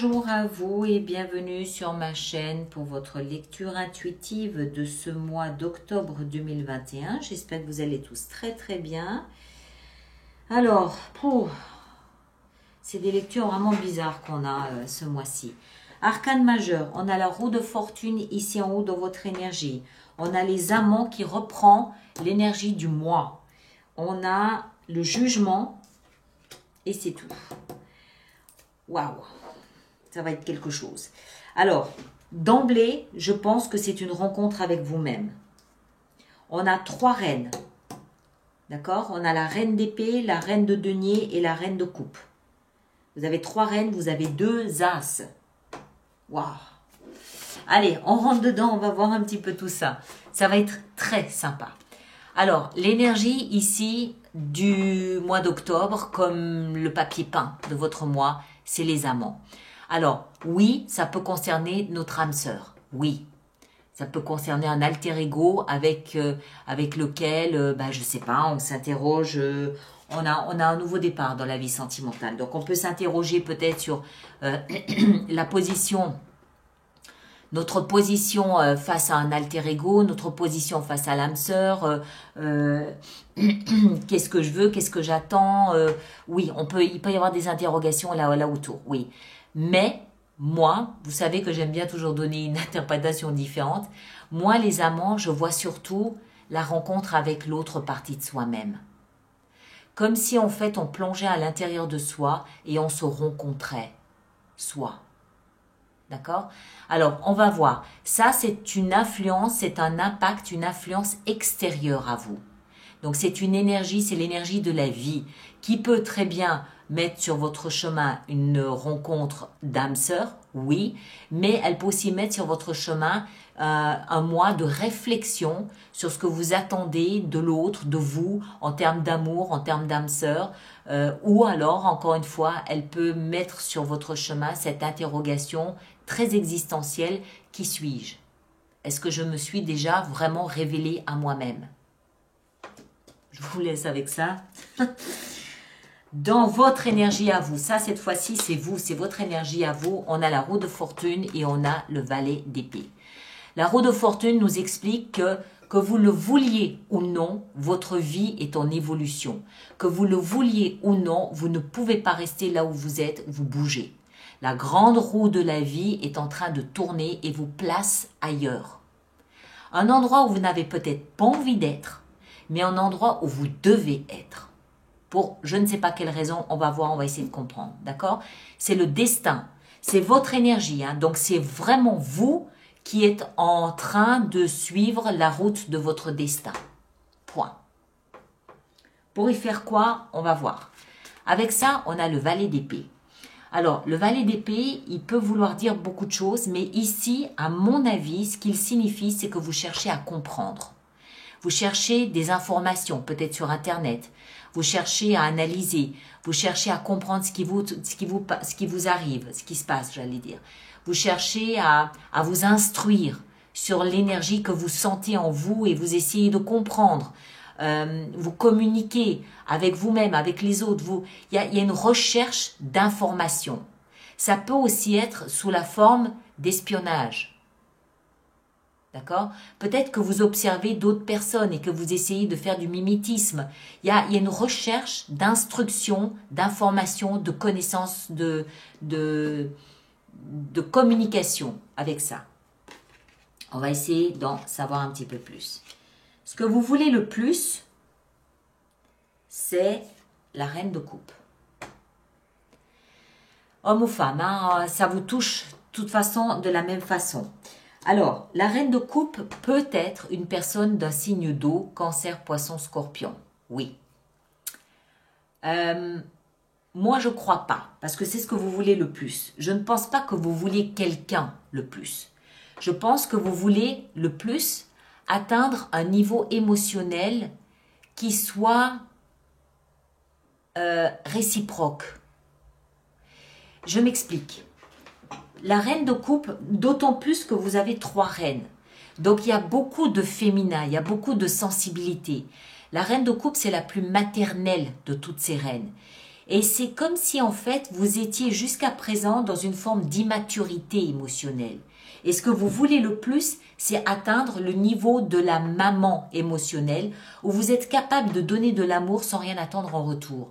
Bonjour à vous et bienvenue sur ma chaîne pour votre lecture intuitive de ce mois d'octobre 2021. J'espère que vous allez tous très bien. Alors, c'est des lectures vraiment bizarres qu'on a ce mois-ci. Arcane majeur, on a la roue de fortune ici en haut dans votre énergie. On a les amants qui reprend l'énergie du mois. On a le jugement et c'est tout. Waouh, ça va être quelque chose. Alors, d'emblée, je pense que c'est une rencontre avec vous-même. On a 3 reines. D'accord? On a la reine d'épée, la reine de denier et la reine de coupe. Vous avez 3 reines, vous avez 2 as. Waouh! Allez, on rentre dedans, on va voir un petit peu tout ça. Ça va être très sympa. Alors, l'énergie ici du mois d'octobre, comme le papier peint de votre mois, c'est les amants. Alors, oui, ça peut concerner notre âme sœur. Oui, ça peut concerner un alter ego avec lequel, je sais pas, on s'interroge, on a un nouveau départ dans la vie sentimentale. Donc, on peut s'interroger peut-être sur la position, notre position face à un alter ego, notre position face à l'âme sœur, qu'est-ce que je veux, qu'est-ce que j'attends, oui, il peut y avoir des interrogations là autour, oui. Mais moi, vous savez que j'aime bien toujours donner une interprétation différente. Moi, les amants, je vois surtout la rencontre avec l'autre partie de soi-même. Comme si en fait on plongeait à l'intérieur de soi et on se rencontrait, soi. D'accord? Alors, on va voir. Ça, c'est une influence, c'est un impact, une influence extérieure à vous. Donc, c'est une énergie, c'est l'énergie de la vie qui peut très bien mettre sur votre chemin une rencontre d'âme sœur, oui, mais elle peut aussi mettre sur votre chemin un mois de réflexion sur ce que vous attendez de l'autre, de vous, en termes d'amour, en termes d'âme sœur, ou alors, encore une fois, elle peut mettre sur votre chemin cette interrogation très existentielle, qui suis-je? Est-ce que je me suis déjà vraiment révélée à moi-même? Je vous laisse avec ça. Dans votre énergie à vous, ça cette fois-ci c'est vous, c'est votre énergie à vous, on a la roue de fortune et on a le valet d'épée. La roue de fortune nous explique que vous le vouliez ou non, votre vie est en évolution. Que vous le vouliez ou non, vous ne pouvez pas rester là où vous êtes, vous bougez. La grande roue de la vie est en train de tourner et vous place ailleurs. Un endroit où vous n'avez peut-être pas envie d'être, mais un endroit où vous devez être. Pour je ne sais pas quelle raison, on va voir, on va essayer de comprendre, d'accord? C'est le destin, c'est votre énergie, hein, donc c'est vraiment vous qui êtes en train de suivre la route de votre destin. Point. Pour y faire quoi? On va voir. Avec ça, on a le valet d'épée. Alors, le valet d'épée, il peut vouloir dire beaucoup de choses, mais ici, à mon avis, ce qu'il signifie, c'est que vous cherchez à comprendre. Vous cherchez des informations, peut-être sur Internet. Vous cherchez à analyser. Vous cherchez à comprendre ce qui vous arrive, ce qui se passe, j'allais dire. Vous cherchez à vous instruire sur l'énergie que vous sentez en vous et vous essayez de comprendre. Vous communiquez avec vous-même, avec les autres. Il y a une recherche d'informations. Ça peut aussi être sous la forme d'espionnage. D'accord? Peut-être que vous observez d'autres personnes et que vous essayez de faire du mimétisme. Il y a une recherche d'instruction, d'information, de connaissances, de communication avec ça. On va essayer d'en savoir un petit peu plus. Ce que vous voulez le plus, c'est la reine de coupe. Homme ou femme, hein, ça vous touche de toute façon de la même façon. Alors, la reine de coupe peut être une personne d'un signe d'eau, cancer, poisson, scorpion. Oui. Moi, je ne crois pas, parce que c'est ce que vous voulez le plus. Je ne pense pas que vous vouliez quelqu'un le plus. Je pense que vous voulez le plus atteindre un niveau émotionnel qui soit réciproque. Je m'explique. La reine de coupe, d'autant plus que vous avez 3 reines. Donc, il y a beaucoup de féminin, il y a beaucoup de sensibilité. La reine de coupe, c'est la plus maternelle de toutes ces reines. Et c'est comme si en fait vous étiez jusqu'à présent dans une forme d'immaturité émotionnelle. Et ce que vous voulez le plus, c'est atteindre le niveau de la maman émotionnelle, où vous êtes capable de donner de l'amour sans rien attendre en retour.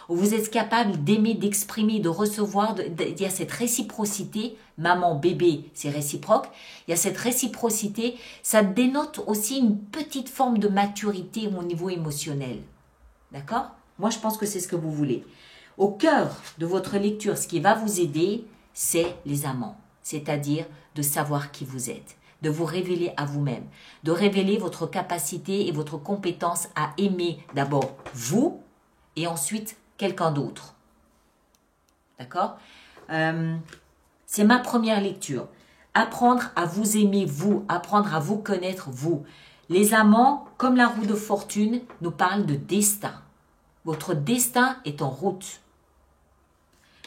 Où vous êtes capable d'aimer, d'exprimer, de recevoir, il y a cette réciprocité, maman, bébé, c'est réciproque, il y a cette réciprocité, ça dénote aussi une petite forme de maturité au niveau émotionnel. D'accord? Moi, je pense que c'est ce que vous voulez. Au cœur de votre lecture, ce qui va vous aider, c'est les amants, c'est-à-dire de savoir qui vous êtes, de vous révéler à vous-même, de révéler votre capacité et votre compétence à aimer d'abord vous et ensuite quelqu'un d'autre. D'accord? C'est ma première lecture. Apprendre à vous aimer vous, apprendre à vous connaître vous. Les amants, comme la roue de fortune, nous parlent de destin. Votre destin est en route.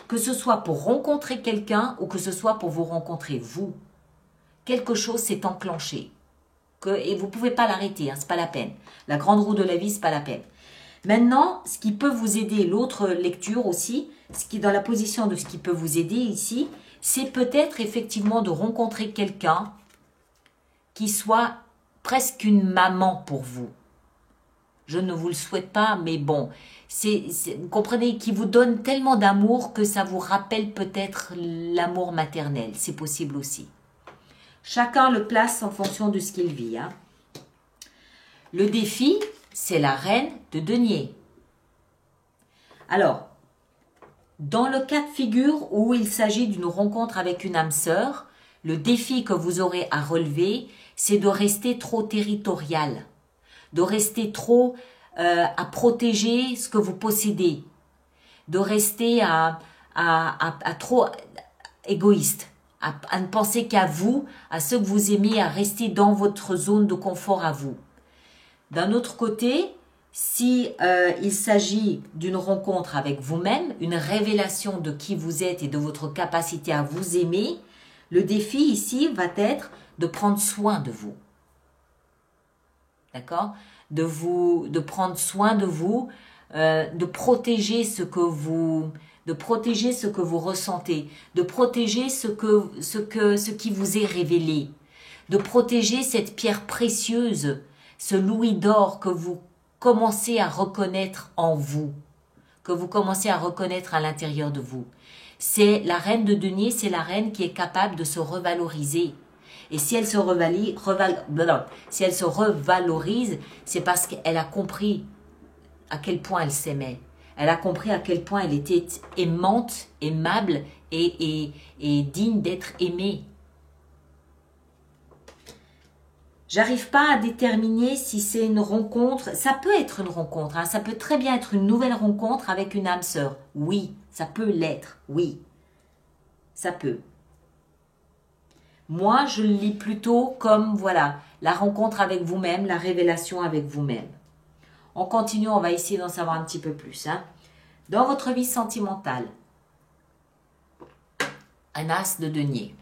Que ce soit pour rencontrer quelqu'un ou que ce soit pour vous rencontrer vous. Quelque chose s'est enclenché. Et vous ne pouvez pas l'arrêter, hein, ce n'est pas la peine. La grande roue de la vie, ce n'est pas la peine. Maintenant, ce qui peut vous aider, l'autre lecture aussi, ce qui est dans la position de ce qui peut vous aider ici, c'est peut-être effectivement de rencontrer quelqu'un qui soit presque une maman pour vous. Je ne vous le souhaite pas, mais bon, vous comprenez, qui vous donne tellement d'amour que ça vous rappelle peut-être l'amour maternel. C'est possible aussi. Chacun le place en fonction de ce qu'il vit. Hein. Le défi, c'est la reine de denier. Alors, dans le cas de figure où il s'agit d'une rencontre avec une âme sœur, le défi que vous aurez à relever, c'est de rester trop territorial, de rester trop à protéger ce que vous possédez, de rester à trop égoïste, à ne penser qu'à vous, à ce que vous aimez, à rester dans votre zone de confort à vous. D'un autre côté, si il s'agit d'une rencontre avec vous-même, une révélation de qui vous êtes et de votre capacité à vous aimer, le défi ici va être de prendre soin de vous. D'accord? De prendre soin de vous, de protéger ce que vous ressentez, de protéger ce qui vous est révélé, de protéger cette pierre précieuse, ce louis d'or que vous commencez à reconnaître en vous, que vous commencez à reconnaître à l'intérieur de vous. C'est la reine de denier, c'est la reine qui est capable de se revaloriser. Et si elle se revalorise, c'est parce qu'elle a compris à quel point elle s'aimait. Elle a compris à quel point elle était aimante, aimable et digne d'être aimée. J'arrive pas à déterminer si c'est une rencontre. Ça peut être une rencontre, hein. Ça peut très bien être une nouvelle rencontre avec une âme sœur. Oui, ça peut l'être, oui. Ça peut. Moi, je le lis plutôt comme, voilà, la rencontre avec vous-même, la révélation avec vous-même. On continue, on va essayer d'en savoir un petit peu plus. Hein. Dans votre vie sentimentale, un as de denier.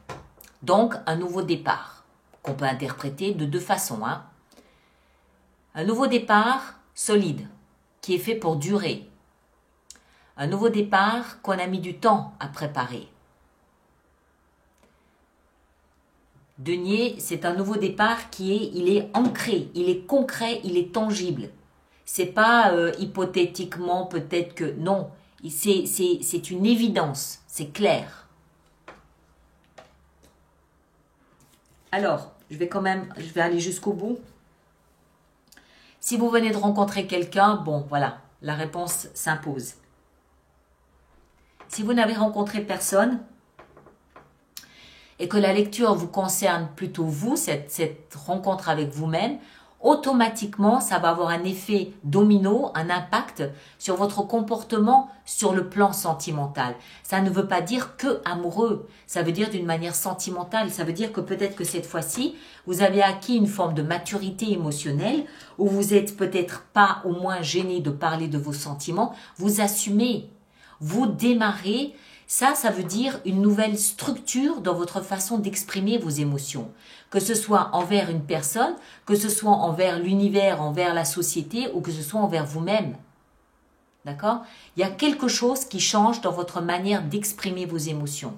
Donc, un nouveau départ, qu'on peut interpréter de deux façons. Hein. Un nouveau départ solide, qui est fait pour durer. Un nouveau départ qu'on a mis du temps à préparer. Denier, c'est un nouveau départ il est ancré, il est concret, il est tangible. C'est pas hypothétiquement peut-être que non, c'est une évidence, c'est clair. Alors, je vais aller jusqu'au bout. Si vous venez de rencontrer quelqu'un, bon, voilà, la réponse s'impose. Si vous n'avez rencontré personne, et que la lecture vous concerne plutôt vous, cette rencontre avec vous-même, automatiquement, ça va avoir un effet domino, un impact sur votre comportement sur le plan sentimental. Ça ne veut pas dire que amoureux, ça veut dire d'une manière sentimentale. Ça veut dire que peut-être que cette fois-ci, vous avez acquis une forme de maturité émotionnelle où vous êtes peut-être pas au moins gêné de parler de vos sentiments, vous assumez, vous démarrez. Ça veut dire une nouvelle structure dans votre façon d'exprimer vos émotions. Que ce soit envers une personne, que ce soit envers l'univers, envers la société ou que ce soit envers vous-même. D'accord? Il y a quelque chose qui change dans votre manière d'exprimer vos émotions.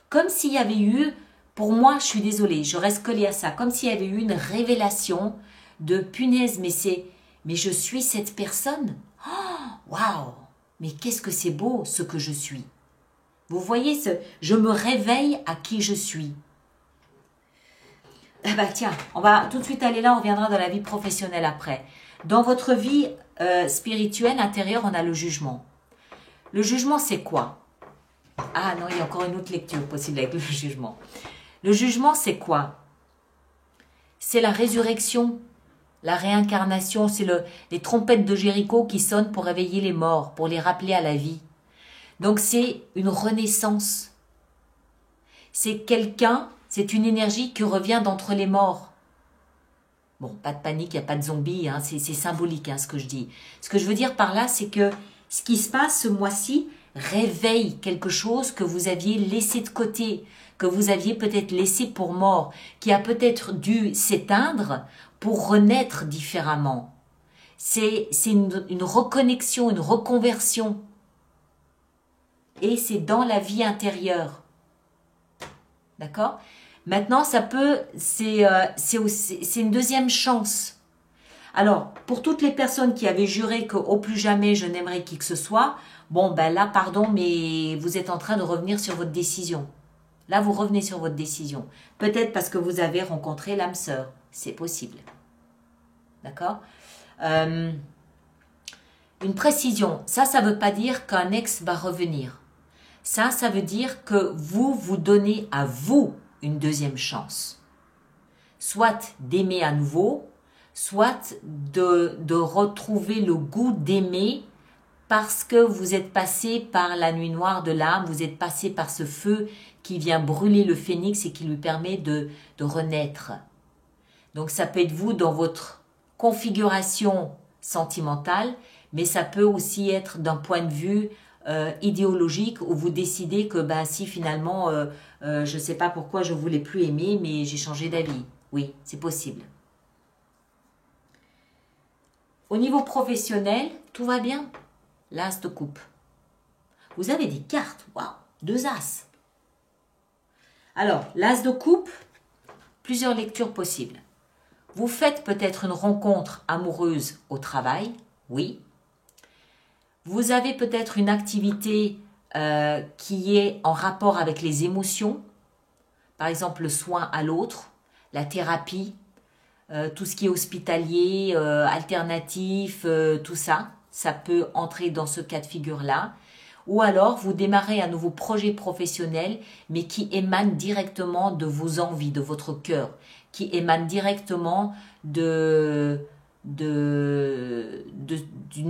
Comme s'il y avait eu, pour moi, je suis désolée, je reste collée à ça, comme s'il y avait eu une révélation de punaise, mais je suis cette personne. Oh, waouh! Mais qu'est-ce que c'est beau ce que je suis. Vous voyez, je me réveille à qui je suis. Eh ben tiens, on va tout de suite aller là, on reviendra dans la vie professionnelle après. Dans votre vie spirituelle intérieure, on a le jugement. Le jugement, c'est quoi? Ah non, il y a encore une autre lecture possible avec le jugement. Le jugement, c'est quoi? C'est la résurrection, la réincarnation, c'est les trompettes de Jéricho qui sonnent pour réveiller les morts, pour les rappeler à la vie. Donc c'est une renaissance. C'est quelqu'un, c'est une énergie qui revient d'entre les morts. Bon, pas de panique, il n'y a pas de zombies, hein, c'est symbolique hein, ce que je dis. Ce que je veux dire par là, c'est que ce qui se passe ce mois-ci réveille quelque chose que vous aviez laissé de côté, que vous aviez peut-être laissé pour mort, qui a peut-être dû s'éteindre pour renaître différemment. C'est une reconnexion, une reconversion. Et c'est dans la vie intérieure. D'accord ? Maintenant, c'est une deuxième chance. Alors, pour toutes les personnes qui avaient juré qu'au plus jamais je n'aimerais qui que ce soit, bon, ben là, pardon, mais vous êtes en train de revenir sur votre décision. Là, vous revenez sur votre décision. Peut-être parce que vous avez rencontré l'âme sœur. C'est possible. D'accord ? Une précision. Ça ne veut pas dire qu'un ex va revenir. Ça veut dire que vous donnez à vous une deuxième chance. Soit d'aimer à nouveau, soit de retrouver le goût d'aimer parce que vous êtes passé par la nuit noire de l'âme, vous êtes passé par ce feu qui vient brûler le phénix et qui lui permet de renaître. Donc ça peut être vous dans votre configuration sentimentale, mais ça peut aussi être d'un point de vue idéologique où vous décidez que ben, si finalement je ne sais pas pourquoi je ne voulais plus aimer mais j'ai changé d'avis. Oui, c'est possible. Au niveau professionnel, tout va bien. L'as de coupe. Vous avez des cartes, waouh, 2 as. Alors, l'as de coupe, plusieurs lectures possibles. Vous faites peut-être une rencontre amoureuse au travail, oui. Vous avez peut-être une activité qui est en rapport avec les émotions, par exemple le soin à l'autre, la thérapie, tout ce qui est hospitalier, alternatif, tout ça, ça peut entrer dans ce cas de figure-là. Ou alors vous démarrez un nouveau projet professionnel, mais qui émane directement de vos envies, de votre cœur, qui émane directement d'une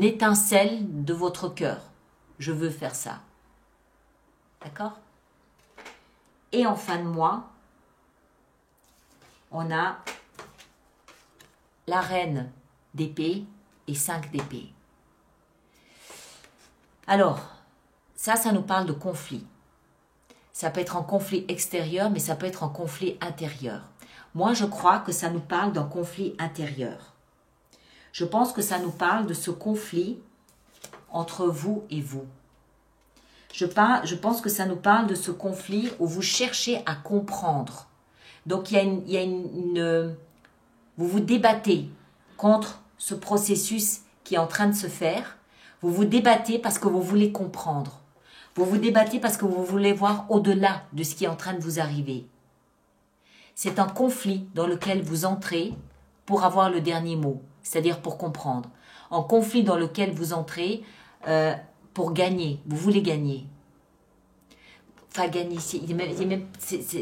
étincelle de votre cœur. Je veux faire ça. D'accord ? Et en fin de mois, on a la reine d'épée et 5 d'épée. Alors, ça nous parle de conflit. Ça peut être un conflit extérieur, mais ça peut être un conflit intérieur. Moi, je crois que ça nous parle d'un conflit intérieur. Je pense que ça nous parle de ce conflit entre vous et vous. Je pense que ça nous parle de ce conflit où vous cherchez à comprendre. Donc, vous vous débattez contre ce processus qui est en train de se faire. Vous vous débattez parce que vous voulez comprendre. Vous vous débattez parce que vous voulez voir au-delà de ce qui est en train de vous arriver. C'est un conflit dans lequel vous entrez pour avoir le dernier mot, c'est-à-dire pour comprendre. Un conflit dans lequel vous entrez pour gagner. Vous voulez gagner. Enfin, gagner,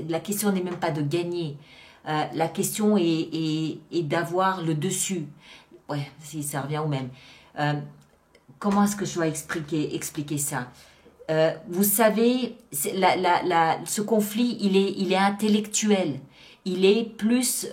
la question n'est même pas de gagner. La question est d'avoir le dessus. Ouais, si ça revient au même. Comment est-ce que je dois expliquer ça? Vous savez, ce conflit, il est intellectuel. Il est plus...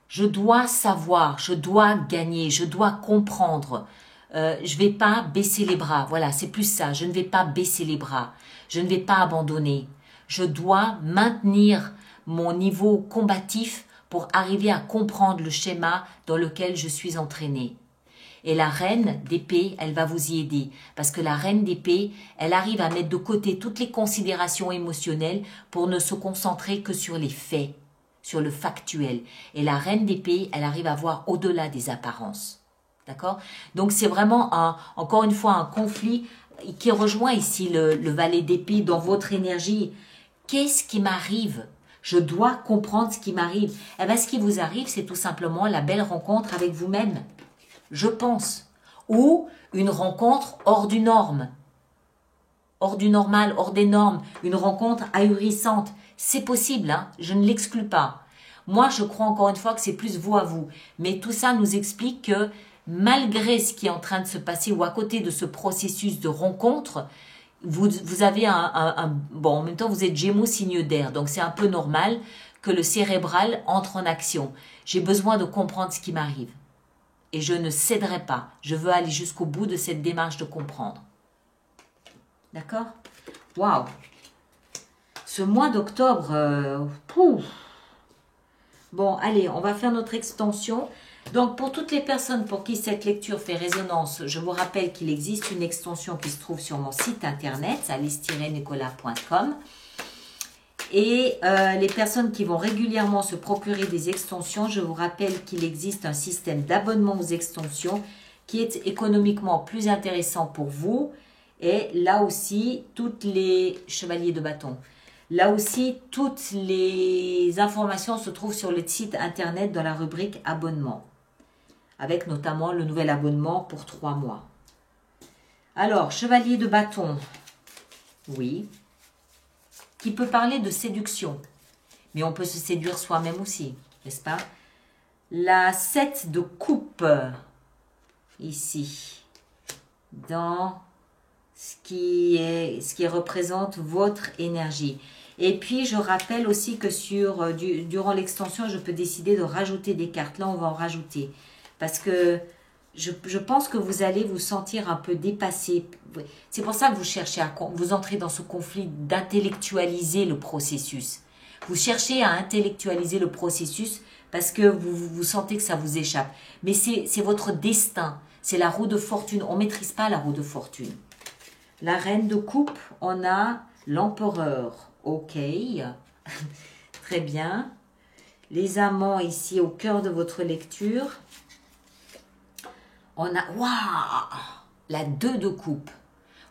je dois savoir, je dois gagner, je dois comprendre. Je ne vais pas baisser les bras. Voilà, c'est plus ça. Je ne vais pas baisser les bras. Je ne vais pas abandonner. Je dois maintenir mon niveau combatif pour arriver à comprendre le schéma dans lequel je suis entraînée. Et la reine d'épée, elle va vous y aider. Parce que la reine d'épée, elle arrive à mettre de côté toutes les considérations émotionnelles pour ne se concentrer que sur les faits, sur le factuel. Et la reine d'épée, elle arrive à voir au-delà des apparences. D'accord? Donc c'est vraiment, encore une fois, un conflit qui rejoint ici le valet d'épée dans votre énergie. Qu'est-ce qui m'arrive? Je dois comprendre ce qui m'arrive. Eh bien, ce qui vous arrive, c'est tout simplement la belle rencontre avec vous-même. Je pense, ou une rencontre hors du norme, hors du normal, hors des normes, une rencontre ahurissante. C'est possible, hein, je ne l'exclus pas. Moi, je crois encore une fois que c'est plus vous à vous. Mais tout ça nous explique que malgré ce qui est en train de se passer ou à côté de ce processus de rencontre, vous avez bon, en même temps, vous êtes Gémeaux signe d'air, donc c'est un peu normal que le cérébral entre en action. J'ai besoin de comprendre ce qui m'arrive. Et je ne céderai pas. Je veux aller jusqu'au bout de cette démarche de comprendre. D'accord? Waouh! Ce mois d'octobre, bon, allez, on va faire notre extension. Donc, pour toutes les personnes pour qui cette lecture fait résonance, je vous rappelle qu'il existe une extension qui se trouve sur mon site internet, alice-nicolas.com. Et les personnes qui vont régulièrement se procurer des extensions, je vous rappelle qu'il existe un système d'abonnement aux extensions qui est économiquement plus intéressant pour vous. Et là aussi, toutes les chevaliers de bâton. Là aussi, toutes les informations se trouvent sur le site internet dans la rubrique abonnement. Avec notamment le nouvel abonnement pour 3 mois. Alors, chevalier de bâton. Oui. Qui peut parler de séduction. Mais on peut se séduire soi-même aussi, n'est-ce pas? La 7 de coupe, ici, dans ce qui représente votre énergie. Et puis, je rappelle aussi que durant l'extension, je peux décider de rajouter des cartes. Là, on va en rajouter. Parce que je pense que vous allez vous sentir un peu dépassé. C'est pour ça que vous cherchez vous entrez dans ce conflit d'intellectualiser le processus. Vous cherchez à intellectualiser le processus parce que vous sentez que ça vous échappe. Mais c'est votre destin. C'est la roue de fortune. On ne maîtrise pas la roue de fortune. La reine de coupe, on a l'empereur. Ok. Très bien. Les amants ici au cœur de votre lecture. On a, waouh, la 2 de coupe.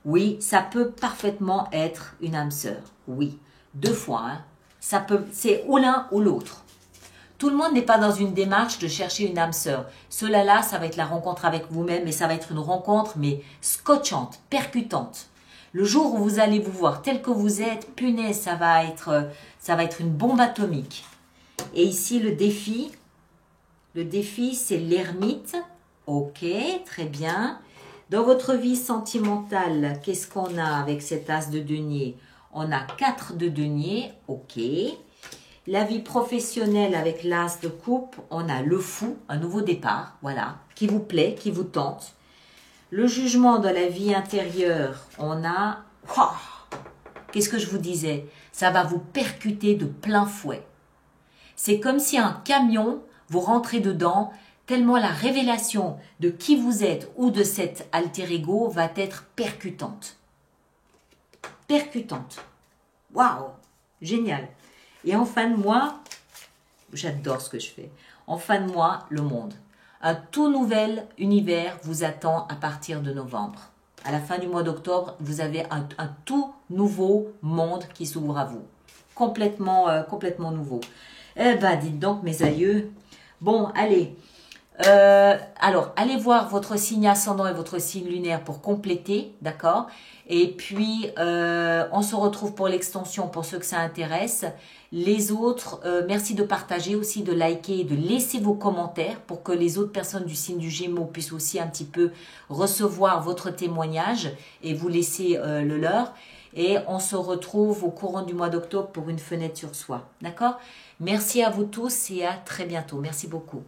Oui, ça peut parfaitement être une âme sœur. Oui, 2 fois. Hein. C'est ou l'un ou l'autre. Tout le monde n'est pas dans une démarche de chercher une âme sœur. Cela-là, ça va être la rencontre avec vous-même, mais ça va être une rencontre, mais scotchante, percutante. Le jour où vous allez vous voir tel que vous êtes, punaise, ça va être une bombe atomique. Et ici, le défi, c'est l'ermite. Ok, très bien. Dans votre vie sentimentale, qu'est-ce qu'on a avec cet as de denier? On a 4 de denier, ok. La vie professionnelle avec l'as de coupe, on a le fou, un nouveau départ, voilà, qui vous plaît, qui vous tente. Le jugement dans la vie intérieure, on a... Qu'est-ce que je vous disais? Ça va vous percuter de plein fouet. C'est comme si un camion, vous rentrez dedans, tellement la révélation de qui vous êtes ou de cet alter ego va être percutante. Percutante. Waouh, génial. Et en fin de mois, j'adore ce que je fais. En fin de mois, le monde. Un tout nouvel univers vous attend à partir de novembre. À la fin du mois d'octobre, vous avez un tout nouveau monde qui s'ouvre à vous. Complètement nouveau. Eh ben, dites donc, mes aïeux. Bon, allez. Alors, allez voir votre signe ascendant et votre signe lunaire pour compléter, d'accord? Et puis, on se retrouve pour l'extension pour ceux que ça intéresse. Les autres, merci de partager aussi, de liker et de laisser vos commentaires pour que les autres personnes du signe du Gémeaux puissent aussi un petit peu recevoir votre témoignage et vous laisser le leur. Et on se retrouve au courant du mois d'octobre pour une fenêtre sur soi, d'accord? Merci à vous tous et à très bientôt. Merci beaucoup.